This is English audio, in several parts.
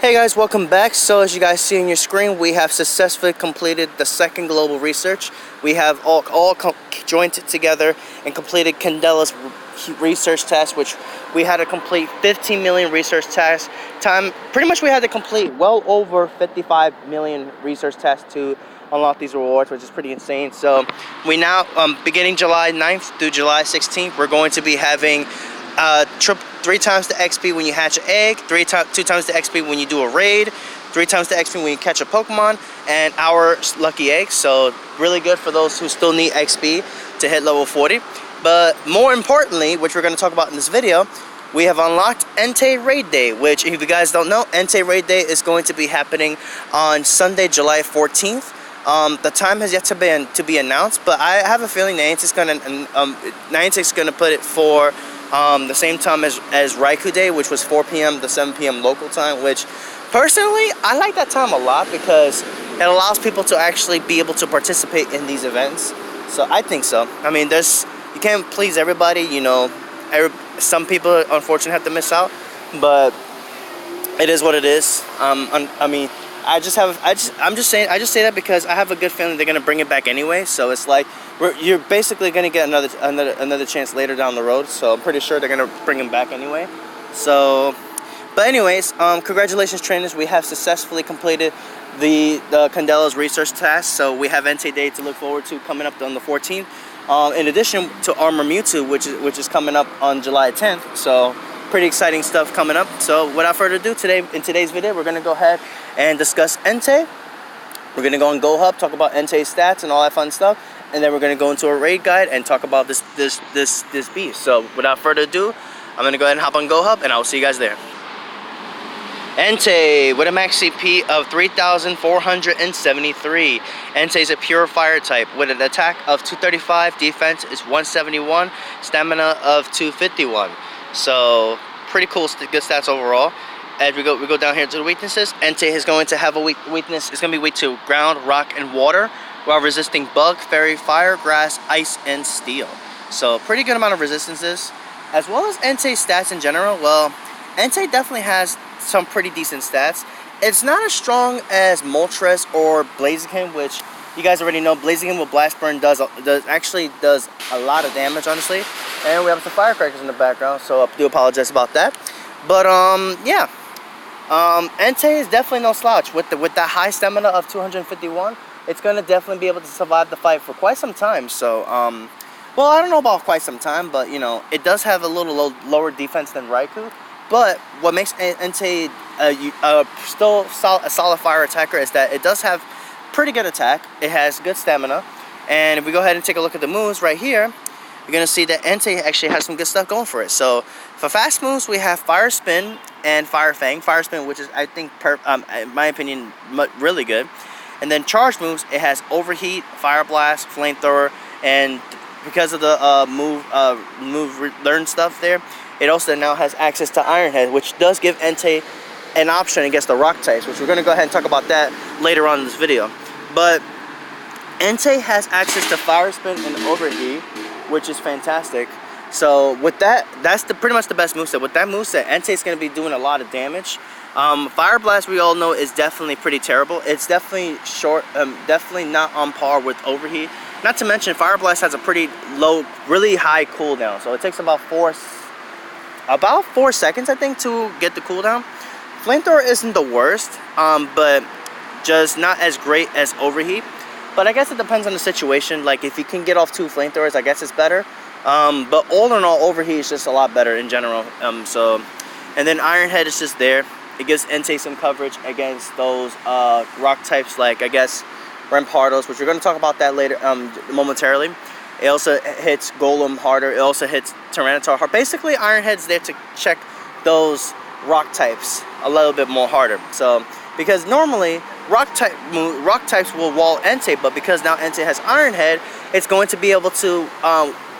Hey guys, welcome back. So as you guys see on your screen, we have successfully completed the second global research. We have all joined together and completed Candela's research test, which we had to complete 15 million research tests. Pretty much we had to complete well over 55 million research tests to unlock these rewards, which is pretty insane. So we now, beginning July 9th through July 16th, we're going to be having 3 times the XP when you hatch an egg, 2 times the XP when you do a raid, 3 times the XP when you catch a Pokemon, and our lucky eggs. So really good for those who still need XP to hit level 40. But more importantly, which we're going to talk about in this video, we have unlocked Entei Raid Day, which if you guys don't know, Entei Raid Day is going to be happening on Sunday, July 14th. The time has yet to be announced, but I have a feeling Niantic's gonna put it for the same time as Raikou Day, which was 4 p.m. to 7 p.m. local time, which personally I like that time a lot because it allows people to actually be able to participate in these events. So I think so. I mean, you can't please everybody, you know. Some people unfortunately have to miss out, but it is what it is. I mean, I just say that because I have a good feeling they're gonna bring it back anyway. So it's like you're basically gonna get another chance later down the road. So I'm pretty sure they're gonna bring him back anyway. So, but anyways, congratulations, trainers. We have successfully completed the Candela's research task. So we have Entei Day to look forward to coming up on the 14th. In addition to Armor Mewtwo, which is coming up on July 10th. So pretty exciting stuff coming up. So without further ado, in today's video, we're gonna go ahead and discuss Entei. We're gonna go on GoHub, talk about Entei stats and all that fun stuff, and then we're gonna go into a raid guide and talk about this beast. So without further ado, I'm gonna go ahead and hop on GoHub, and I will see you guys there. Entei with a max CP of 3,473. Entei is a pure fire type with an attack of 235, defense is 171, stamina of 251. So pretty cool, good stats overall. As we go down here to the weaknesses, Entei is going to have a weakness. It's going to be weak to ground, rock, and water, while resisting bug, fairy, fire, grass, ice, and steel. So pretty good amount of resistances, as well as Entei's stats in general. Well, Entei definitely has some pretty decent stats. It's not as strong as Moltres or Blaziken, which you guys already know. Blaziken with Blast Burn actually does a lot of damage, honestly. And we have some firecrackers in the background, so I do apologize about that. But yeah, Entei is definitely no slouch. With that high stamina of 251, it's gonna definitely be able to survive the fight for quite some time. So well, I don't know about quite some time, but you know, it does have a little lower defense than Raikou. But what makes Entei still a solid fire attacker is that it does have pretty good attack. It has good stamina, and if we go ahead and take a look at the moves right here, you're gonna see that Entei actually has some good stuff going for it. So for fast moves, we have Fire Spin and Fire Fang. Fire Spin, which is, I think, in my opinion, really good. And then charge moves, it has Overheat, Fire Blast, Flamethrower, and because of the learn stuff there, it also now has access to Iron Head, which does give Entei an option against the rock types, which we're gonna go ahead and talk about that later on in this video. But Entei has access to Fire Spin and Overheat, which is fantastic. So with that, that's pretty much the best moveset. With that moveset, Entei is going to be doing a lot of damage. Fire Blast, we all know, is definitely pretty terrible. It's definitely definitely not on par with Overheat. Not to mention, Fire Blast has a pretty low, really high cooldown. So it takes about 4 seconds, I think, to get the cooldown. Flamethrower isn't the worst, but just not as great as Overheat. But I guess it depends on the situation. Like, if you can get off 2 flamethrowers, I guess it's better. But all in all, Overheat is just a lot better in general. And then Iron Head is just there. It gives Entei some coverage against those rock types, like, I guess, Rampardos, which we're going to talk about that later, momentarily. It also hits Golem harder. It also hits Tyranitar hard. Basically, Iron Head's there to check those rock types a little bit more harder. So, because normally rock types will wall Entei, but because now Entei has Iron Head, it's going to be able to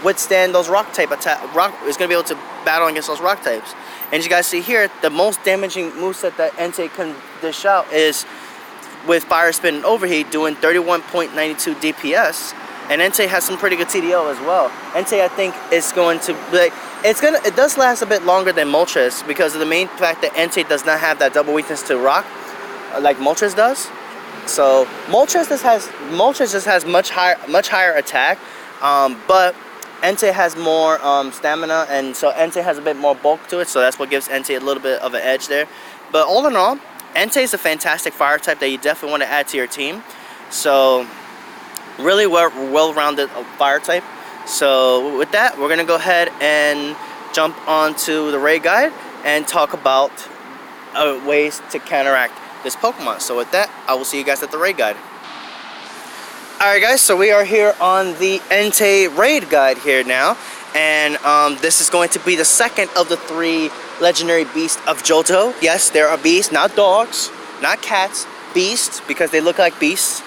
withstand those rock type attack. It's going to be able to battle against those rock types. And as you guys see here, the most damaging moveset that Entei can dish out is with Fire Spin and Overheat, doing 31.92 DPS. And Entei has some pretty good TDO as well. Entei, I think, is going to, like, It does last a bit longer than Moltres because of the main fact that Entei does not have that double weakness to rock like Moltres does. So Moltres just has much higher attack, but Entei has more stamina, and so Entei has a bit more bulk to it, so that's what gives Entei a little bit of an edge there. But all in all, Entei is a fantastic fire type that you definitely want to add to your team. So really well-rounded fire type. So with that, we're gonna go ahead and jump onto the raid guide and talk about ways to counteract this Pokemon. So with that, I will see you guys at the raid guide. Alright guys, so we are here on the Entei raid guide here now, and this is going to be the second of the 3 legendary beasts of Johto. Yes, there are beasts, not dogs, not cats, beasts, because they look like beasts.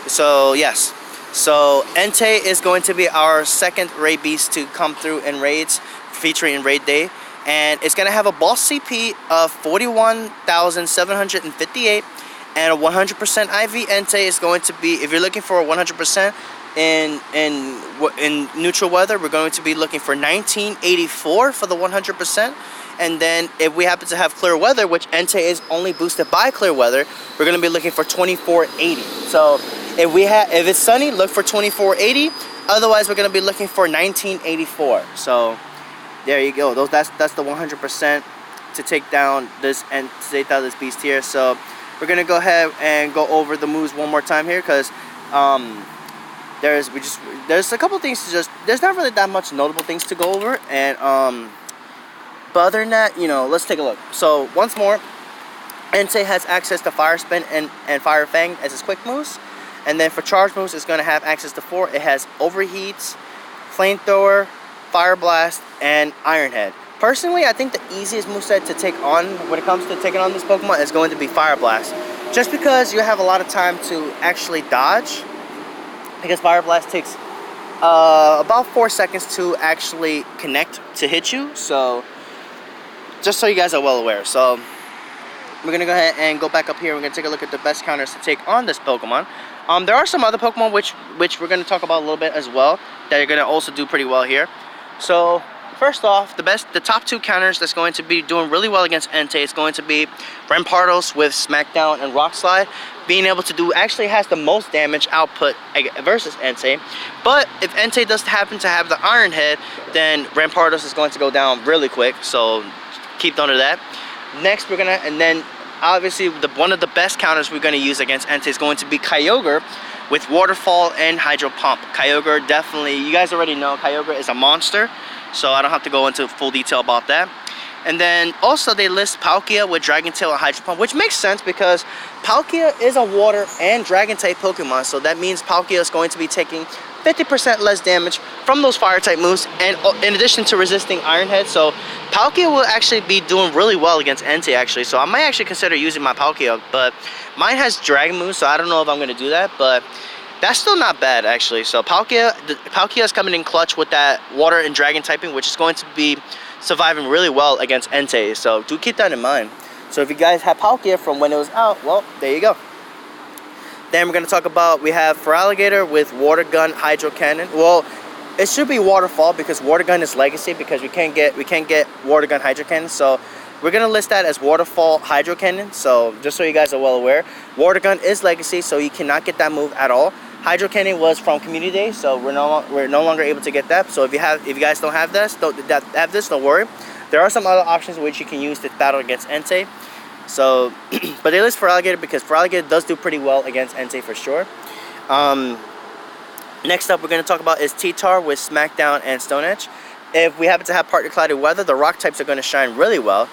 So yes, so Entei is going to be our second raid beast to come through in raids, featuring in raid day, and it's going to have a boss CP of 41,758 and a 100% IV. Entei is going to be, if you're looking for a 100% in neutral weather, we're going to be looking for 1984 for the 100%. And then if we happen to have clear weather, which Entei is only boosted by clear weather, we're going to be looking for 2480. So if it's sunny, look for 2480. Otherwise, we're going to be looking for 1984. So there you go. That's the 100% to take down this beast here. So we're gonna go ahead and go over the moves one more time here, because there's a couple things to there's not really that much notable things to go over, and but other than that, let's take a look. So once more, Entei has access to Fire Spin and Fire Fang as its quick moves, and then for charge moves, it's gonna have access to 4. It has Overheats, Flamethrower, Fire Blast, and Iron Head. Personally, I think the easiest moveset to take on when it comes to taking on this Pokemon is going to be Fire Blast. Just because you have a lot of time to actually dodge, because Fire Blast takes about 4 seconds to actually connect to hit you. So, just so you guys are well aware. So, we're going to go ahead and go back up here. We're going to take a look at the best counters to take on this Pokemon. There are some other Pokemon which we're going to talk about a little bit as well that are going to also do pretty well here. So, first off, the top 2 counters that's going to be doing really well against Entei is going to be Rampardos with Smackdown and Rock Slide. Being able to do, actually has the most damage output versus Entei. But if Entei does happen to have the Iron Head, then Rampardos is going to go down really quick. So keep note of that. Next, and then obviously one of the best counters we're going to use against Entei is going to be Kyogre with Waterfall and Hydro Pump. Kyogre, definitely, you guys already know Kyogre is a monster, so I don't have to go into full detail about that. And then also they list Palkia with Dragon Tail and Hydro Pump, which makes sense because Palkia is a water and dragon type Pokemon, so that means Palkia is going to be taking 50% less damage from those fire type moves, and in addition to resisting Iron Head. So Palkia will actually be doing really well against Entei actually, so I might actually consider using my Palkia, but mine has dragon moves, so I don't know if I'm going to do that, but that's still not bad actually. So Palkia is coming in clutch with that water and dragon typing, which is going to be surviving really well against Entei, so do keep that in mind. So if you guys have Palkia from when it was out, well, there you go. Then we're going to talk about, we have Feraligatr with Water Gun, Hydro Cannon. Well, it should be Waterfall because Water Gun is Legacy, because we can't get Water Gun, Hydro Cannon. So we're going to list that as Waterfall, Hydro Cannon. So just so you guys are well aware, Water Gun is Legacy, so you cannot get that move at all. Hydro Cannon was from Community Day, so we're no longer able to get that. So if you guys don't have this, don't worry. There are some other options which you can use to battle against Entei. So, but they list Feraligatr because Feraligatr does do pretty well against Entei for sure. Next up, we're going to talk about is T-Tar with Smackdown and Stone Edge. If we happen to have partly cloudy weather, the rock types are going to shine really well.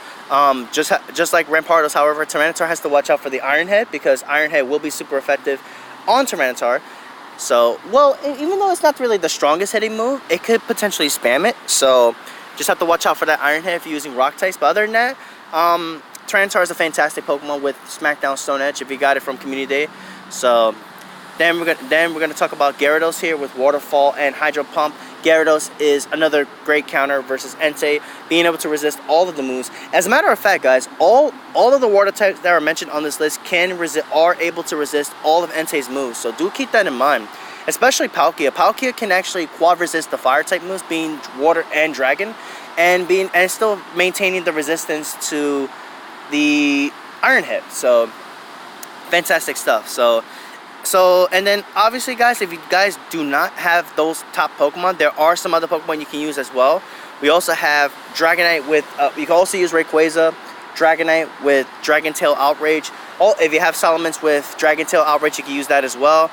Just like Rampardos, however, Tyranitar has to watch out for the Iron Head because Iron Head will be super effective on Tyranitar. So, well, even though it's not really the strongest hitting move, it could potentially spam it. So, just have to watch out for that Iron Head if you're using rock types. But other than that, Tyranitar is a fantastic Pokemon with Smackdown, Stone Edge if you got it from Community Day. So then we're gonna talk about Gyarados here with Waterfall and Hydro Pump. Gyarados is another great counter versus Entei, being able to resist all of the moves. As a matter of fact, guys, all of the water types that are mentioned on this list are able to resist all of Entei's moves. So do keep that in mind. Especially Palkia. Palkia can actually quad resist the fire type moves, being water and dragon. and still maintaining the resistance to the iron hit. So fantastic stuff. So and then obviously guys, if you guys do not have those top Pokemon, there are some other Pokemon you can use as well. We also have Dragonite with you can also use Rayquaza, Dragonite with Dragon Tail Outrage. If you have Salamence with Dragon Tail Outrage, you can use that as well.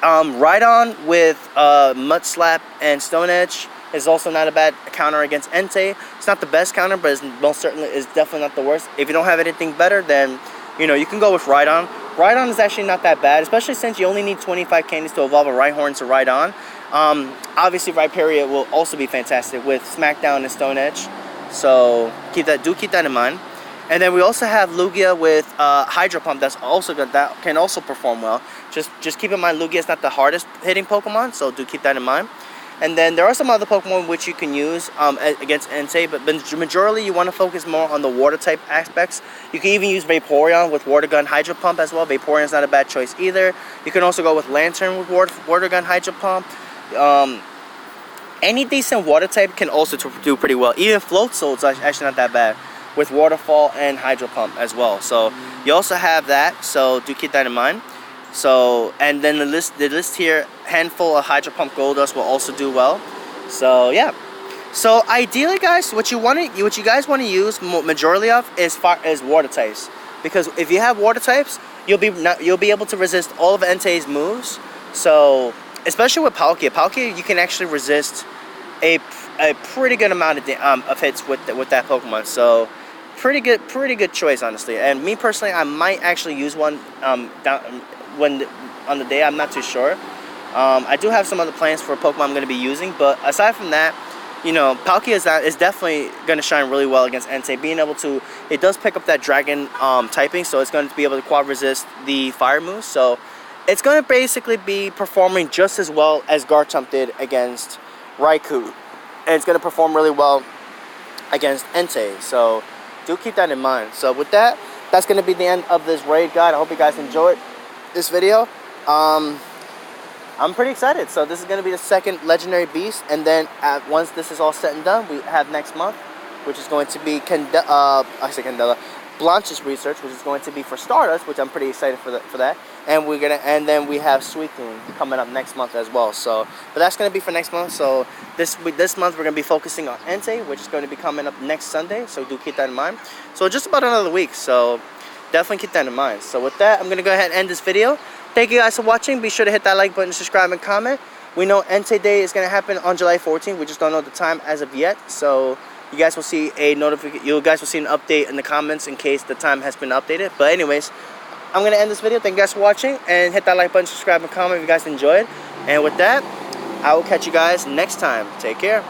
Rhydon with Mud Slap and Stone Edge is also not a bad counter against Entei. It's not the best counter, but it's most certainly is definitely not the worst. If you don't have anything better, then you know you can go with Rhydon. Rhydon is actually not that bad, especially since you only need 25 candies to evolve a Rhyhorn to Rhydon. Obviously Rhyperior will also be fantastic with Smackdown and Stone Edge, so keep that in mind. And then we also have Lugia with Hydro Pump. That's also good. That can also perform well. Just keep in mind Lugia is not the hardest hitting Pokemon, so do keep that in mind. And then there are some other Pokemon which you can use against Entei, but majorly you want to focus more on the water type aspects. You can even use Vaporeon with Water Gun Hydro Pump as well. Vaporeon is not a bad choice either. You can also go with Lantern with Water Gun Hydro Pump. Any decent water type can also do pretty well. Even Floatzel is actually not that bad with Waterfall and Hydro Pump as well. So you also have that, so do keep that in mind. So, and then the list here, handful of Hydro Pump Goldusk will also do well. So yeah. So ideally, guys, what you guys want to use majority of is water types, because if you have water types, you'll be able to resist all of Entei's moves. So especially with Palkia, you can actually resist a pretty good amount of hits with that Pokemon. So pretty good choice, honestly. And me personally, I might actually use one on the day. I'm not too sure. I do have some other plans for Pokemon I'm going to be using, but aside from that, you know, Palkia is definitely going to shine really well against Entei. Being able to, it does pick up that dragon typing, so it's going to be able to quad resist the fire moves. So it's going to basically be performing just as well as Garchomp did against Raikou, and it's going to perform really well against Entei. So do keep that in mind. So with that, that's going to be the end of this raid guide. I hope you guys enjoyed this video. I'm pretty excited. So this is going to be the second legendary beast, and then once this is all said and done, we have next month, which is going to be Blanche's research, which is going to be for Stardust, which I'm pretty excited for that. And then we have Suicune coming up next month as well. So, but that's going to be for next month. So this month we're going to be focusing on Entei, which is going to be coming up next Sunday. So do keep that in mind. So just about another week. So definitely keep that in mind. So with that, I'm going to go ahead and end this video. Thank you guys for watching. Be sure to hit that like button, subscribe, and comment. We know Entei Day is going to happen on July 14th. We just don't know the time as of yet. So you guys will see a notification. You guys will see an update in the comments in case the time has been updated. But anyways, I'm going to end this video. Thank you guys for watching, and hit that like button, subscribe, and comment if you guys enjoyed. And with that, I will catch you guys next time. Take care.